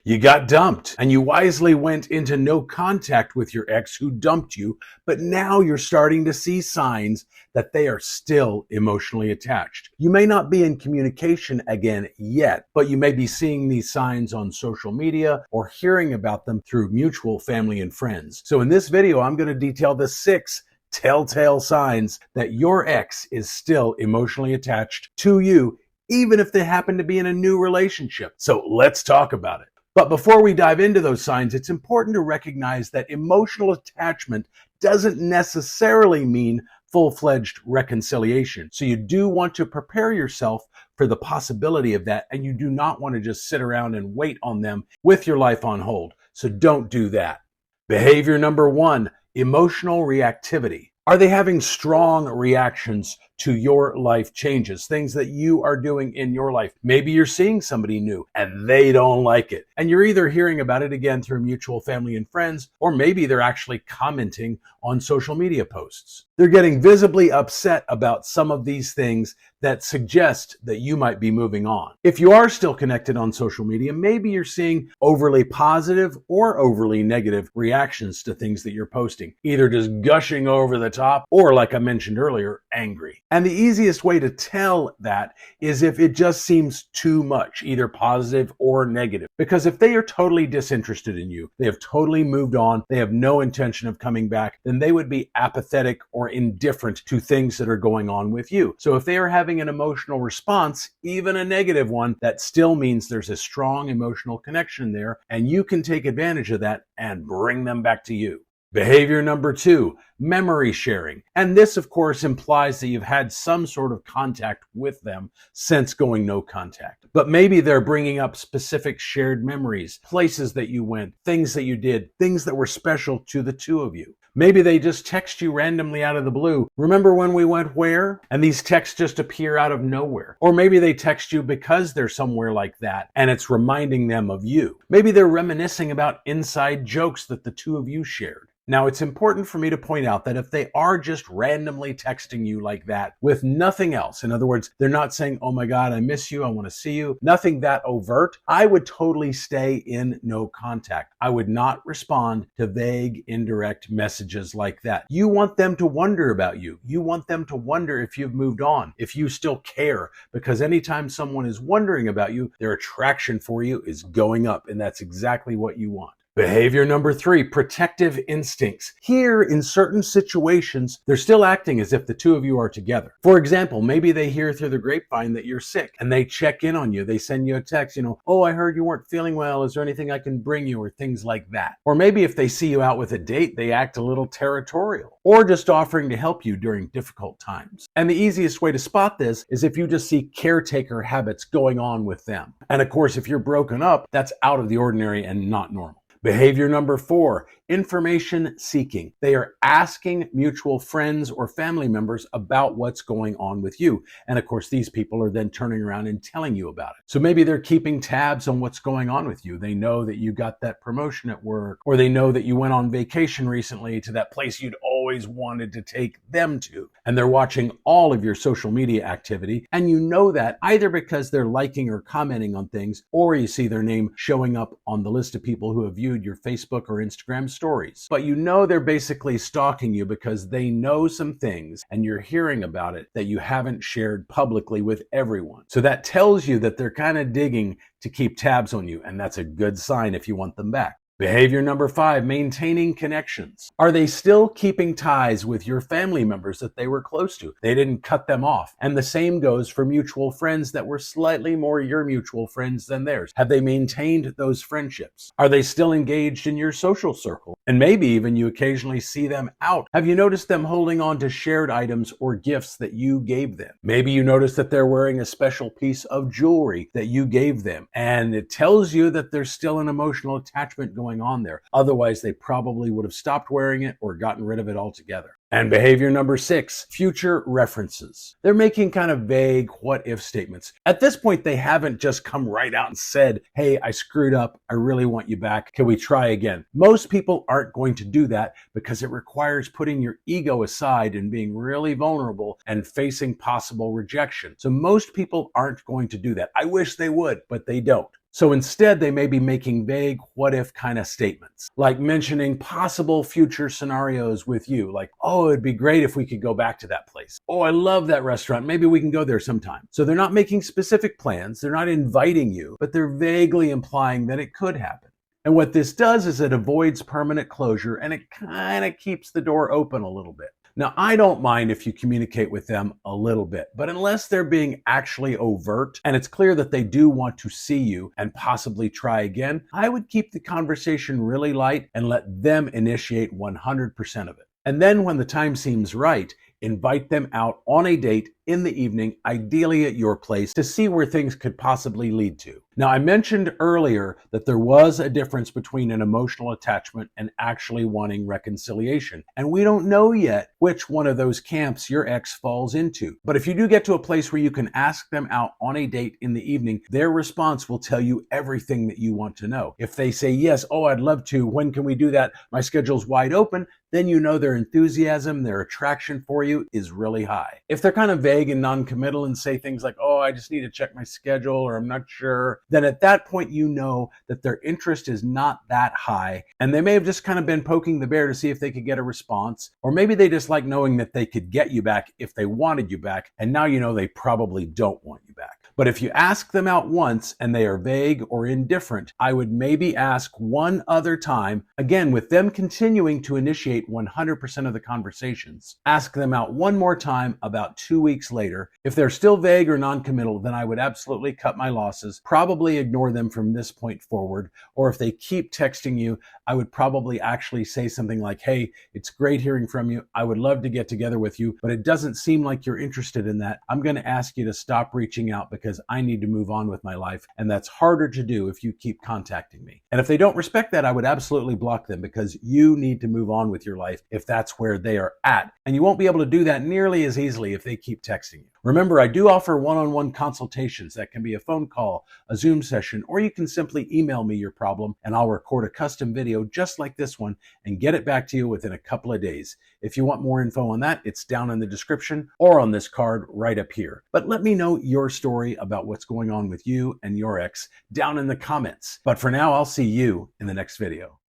You got dumped and you wisely went into no contact with your ex who dumped you, but now you're starting to see signs that they are still emotionally attached. You may not be in communication again yet, but you may be seeing these signs on social media or hearing about them through mutual family and friends. So in this video, I'm going to detail the 6 telltale signs that your ex is still emotionally attached to you, even if they happen to be in a new relationship. So let's talk about it. But before we dive into those signs, it's important to recognize that emotional attachment doesn't necessarily mean full-fledged reconciliation. So you do want to prepare yourself for the possibility of that, and you do not want to just sit around and wait on them with your life on hold. So don't do that. Behavior number 1, emotional reactivity. Are they having strong reactions to your life changes, things that you are doing in your life? Maybe you're seeing somebody new and they don't like it. And you're either hearing about it again through mutual family and friends, or maybe they're actually commenting on social media posts. They're getting visibly upset about some of these things that suggest that you might be moving on. If you are still connected on social media, maybe you're seeing overly positive or overly negative reactions to things that you're posting, either just gushing over the top or, like I mentioned earlier, angry. And the easiest way to tell that is if it just seems too much, either positive or negative. Because if they are totally disinterested in you, they have totally moved on, they have no intention of coming back, then they would be apathetic or indifferent to things that are going on with you. So if they are having an emotional response, even a negative one, that still means there's a strong emotional connection there, and you can take advantage of that and bring them back to you. Behavior number 2, memory sharing. And this, of course, implies that you've had some sort of contact with them since going no contact. But maybe they're bringing up specific shared memories, places that you went, things that you did, things that were special to the two of you. Maybe they just text you randomly out of the blue. Remember when we went where? And these texts just appear out of nowhere. Or maybe they text you because they're somewhere like that and it's reminding them of you. Maybe they're reminiscing about inside jokes that the two of you shared. Now, it's important for me to point out that if they are just randomly texting you like that with nothing else, in other words, they're not saying, oh my God, I miss you, I want to see you, nothing that overt, I would totally stay in no contact. I would not respond to vague, indirect messages like that. You want them to wonder about you. You want them to wonder if you've moved on, if you still care, because anytime someone is wondering about you, their attraction for you is going up, and that's exactly what you want. Behavior number 3, protective instincts. Here, in certain situations, they're still acting as if the two of you are together. For example, maybe they hear through the grapevine that you're sick and they check in on you. They send you a text, oh, I heard you weren't feeling well. Is there anything I can bring you, or things like that? Or maybe if they see you out with a date, they act a little territorial, or just offering to help you during difficult times. And the easiest way to spot this is if you just see caretaker habits going on with them. And of course, if you're broken up, that's out of the ordinary and not normal. Behavior number 4, information seeking. They are asking mutual friends or family members about what's going on with you. And of course, these people are then turning around and telling you about it. So maybe they're keeping tabs on what's going on with you. They know that you got that promotion at work, or they know that you went on vacation recently to that place you'd always wanted to take them to. And they're watching all of your social media activity. And you know that either because they're liking or commenting on things, or you see their name showing up on the list of people who have viewed your Facebook or Instagram stories. But you know they're basically stalking you because they know some things and you're hearing about it that you haven't shared publicly with everyone. So that tells you that they're kind of digging to keep tabs on you, and that's a good sign if you want them back. Behavior number 5, maintaining connections. Are they still keeping ties with your family members that they were close to? They didn't cut them off. And the same goes for mutual friends that were slightly more your mutual friends than theirs. Have they maintained those friendships? Are they still engaged in your social circle? And maybe even you occasionally see them out. Have you noticed them holding on to shared items or gifts that you gave them? Maybe you notice that they're wearing a special piece of jewelry that you gave them. And it tells you that there's still an emotional attachment going on there. Otherwise, they probably would have stopped wearing it or gotten rid of it altogether. And behavior number 6, future references. They're making kind of vague what-if statements. At this point, they haven't just come right out and said, hey, I screwed up. I really want you back. Can we try again? Most people aren't going to do that because it requires putting your ego aside and being really vulnerable and facing possible rejection. So most people aren't going to do that. I wish they would, but they don't. So instead, they may be making vague what if kind of statements, like mentioning possible future scenarios with you, like, oh, it'd be great if we could go back to that place. Oh, I love that restaurant. Maybe we can go there sometime. So they're not making specific plans. They're not inviting you, but they're vaguely implying that it could happen. And what this does is it avoids permanent closure and it kind of keeps the door open a little bit. Now, I don't mind if you communicate with them a little bit, but unless they're being actually overt and it's clear that they do want to see you and possibly try again, I would keep the conversation really light and let them initiate 100% of it. And then when the time seems right, invite them out on a date in the evening, ideally at your place, to see where things could possibly lead to. Now, I mentioned earlier that there was a difference between an emotional attachment and actually wanting reconciliation. And we don't know yet which one of those camps your ex falls into. But if you do get to a place where you can ask them out on a date in the evening, their response will tell you everything that you want to know. If they say, yes, oh, I'd love to, when can we do that? My schedule's wide open, then you know their enthusiasm, their attraction for you is really high. If they're kind of vague and non-committal and say things like, oh, I just need to check my schedule, or I'm not sure, then at that point you know that their interest is not that high, and they may have just kind of been poking the bear to see if they could get a response, or maybe they just like knowing that they could get you back if they wanted you back, and now you know they probably don't want you back. But if you ask them out once and they are vague or indifferent, I would maybe ask one other time, again with them continuing to initiate 100% of the conversations. Ask them out one more time about 2 weeks later. If they're still vague or non-committal, then I would absolutely cut my losses, probably ignore them from this point forward. Or if they keep texting you, I would probably actually say something like, hey, it's great hearing from you. I would love to get together with you, but it doesn't seem like you're interested in that. I'm going to ask you to stop reaching out because I need to move on with my life. And that's harder to do if you keep contacting me. And if they don't respect that, I would absolutely block them because you need to move on with your life if that's where they are at. And you won't be able to do that nearly as easily if they keep texting you. Remember, I do offer one-on-one consultations. That can be a phone call, a Zoom session, or you can simply email me your problem and I'll record a custom video just like this one and get it back to you within a couple of days. If you want more info on that, it's down in the description or on this card right up here. But let me know your story about what's going on with you and your ex down in the comments. But for now, I'll see you in the next video.